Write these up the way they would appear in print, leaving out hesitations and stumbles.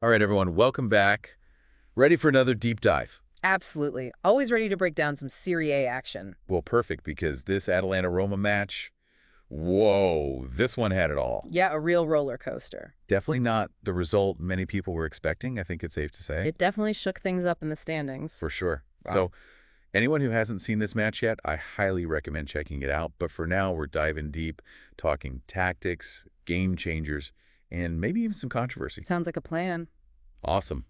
All right, everyone, welcome back. Ready for another deep dive? Absolutely. Always ready to break down some Serie A action. Well, perfect, because this Atalanta-Roma match, whoa, this one had it all. Yeah, a real roller coaster. Definitely not the result many people were expecting, I think it's safe to say. It definitely shook things up in the standings. For sure. Wow. So anyone who hasn't seen this match yet, I highly recommend checking it out. But for now, we're diving deep, talking tactics, game changers, and maybe even some controversy. Sounds like a plan. Awesome.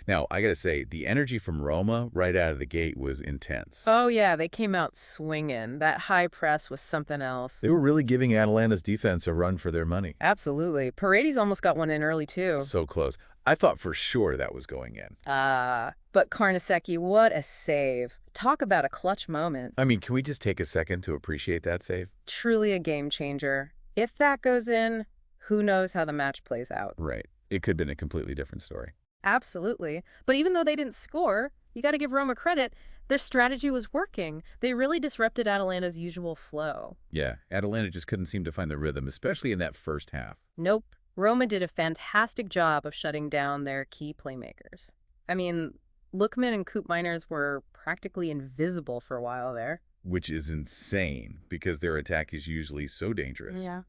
Now, I got to say, the energy from Roma right out of the gate was intense. Oh, yeah, they came out swinging. That high press was something else. They were really giving Atalanta's defense a run for their money. Absolutely. Paredes almost got one in early, too. So close. I thought for sure that was going in. But Carnesecchi, what a save. Talk about a clutch moment. I mean, can we just take a second to appreciate that save? Truly a game changer. If that goes in, who knows how the match plays out. Right. It could have been a completely different story. Absolutely. But even though they didn't score, you got to give Roma credit. Their strategy was working. They really disrupted Atalanta's usual flow. Yeah, Atalanta just couldn't seem to find the rhythm, especially in that first half. Nope. Roma did a fantastic job of shutting down their key playmakers. I mean, Lookman and Koopmeiners were practically invisible for a while there. Which is insane, because their attack is usually so dangerous. Yeah.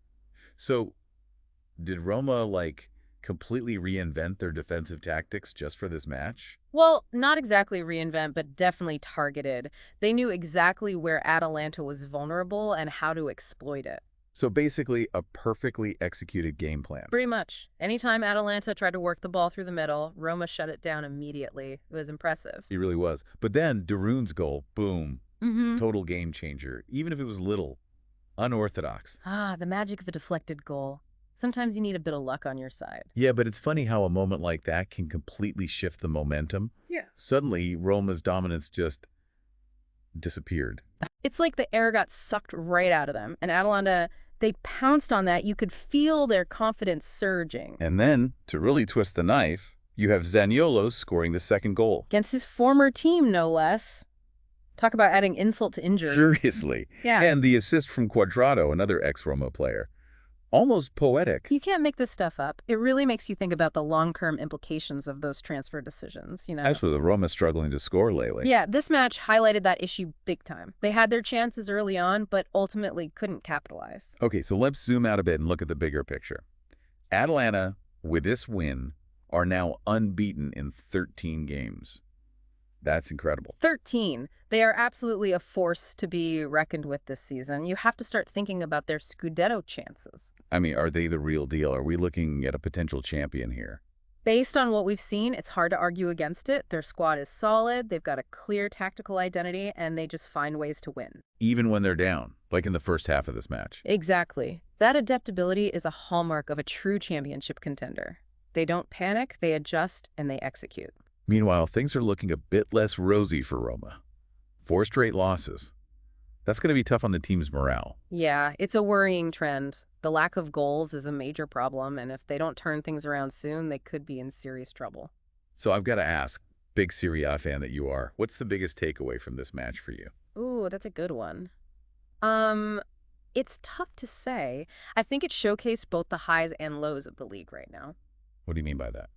So, did Roma, completely reinvent their defensive tactics just for this match? Well, not exactly reinvent, but definitely targeted. They knew exactly where Atalanta was vulnerable and how to exploit it. So basically, a perfectly executed game plan. Pretty much. Anytime Atalanta tried to work the ball through the middle, Roma shut it down immediately. It was impressive. It really was. But then, de Roon's goal, boom, Mm-hmm. total game changer, even if it was little, unorthodox. The magic of a deflected goal. Sometimes you need a bit of luck on your side. Yeah, but it's funny how a moment like that can completely shift the momentum. Yeah. Suddenly, Roma's dominance just disappeared. It's like the air got sucked right out of them. And Atalanta, they pounced on that. You could feel their confidence surging. And then, to really twist the knife, you have Zaniolo scoring the second goal. Against his former team, no less. Talk about adding insult to injury. Seriously. Yeah. And the assist from Cuadrado, another ex-Roma player. Almost poetic. You can't make this stuff up. It really makes you think about the long-term implications of those transfer decisions, you know? As for the Roma struggling to score lately. Yeah, this match highlighted that issue big time. They had their chances early on, but ultimately couldn't capitalize. Okay, so let's zoom out a bit and look at the bigger picture. Atalanta, with this win, are now unbeaten in 13 games. That's incredible. 13. They are absolutely a force to be reckoned with this season. You have to start thinking about their Scudetto chances. I mean, are they the real deal? Are we looking at a potential champion here? Based on what we've seen, it's hard to argue against it. Their squad is solid, they've got a clear tactical identity, and they just find ways to win. Even when they're down, like in the first half of this match. Exactly. That adaptability is a hallmark of a true championship contender. They don't panic, they adjust, and they execute. Meanwhile, things are looking a bit less rosy for Roma. 4 straight losses. That's going to be tough on the team's morale. Yeah, it's a worrying trend. The lack of goals is a major problem, and if they don't turn things around soon, they could be in serious trouble. So I've got to ask, big Serie A fan that you are, what's the biggest takeaway from this match for you? Ooh, that's a good one. It's tough to say. I think it showcased both the highs and lows of the league right now. What do you mean by that?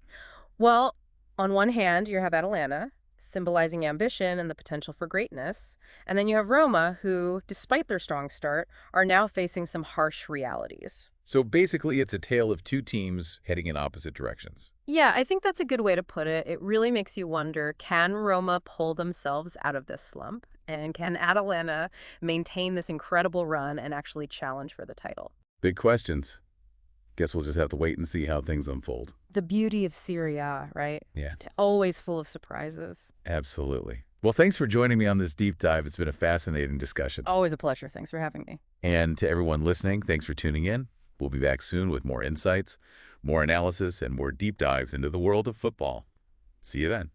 Well, on one hand, you have Atalanta, symbolizing ambition and the potential for greatness. And then you have Roma, who, despite their strong start, are now facing some harsh realities. So basically, it's a tale of 2 teams heading in opposite directions. Yeah, I think that's a good way to put it. It really makes you wonder, can Roma pull themselves out of this slump? And can Atalanta maintain this incredible run and actually challenge for the title? Big questions. Guess we'll just have to wait and see how things unfold. The beauty of Serie A, right? Yeah. Always full of surprises. Absolutely. Well, thanks for joining me on this deep dive. It's been a fascinating discussion. Always a pleasure. Thanks for having me. And to everyone listening, thanks for tuning in. We'll be back soon with more insights, more analysis, and more deep dives into the world of football. See you then.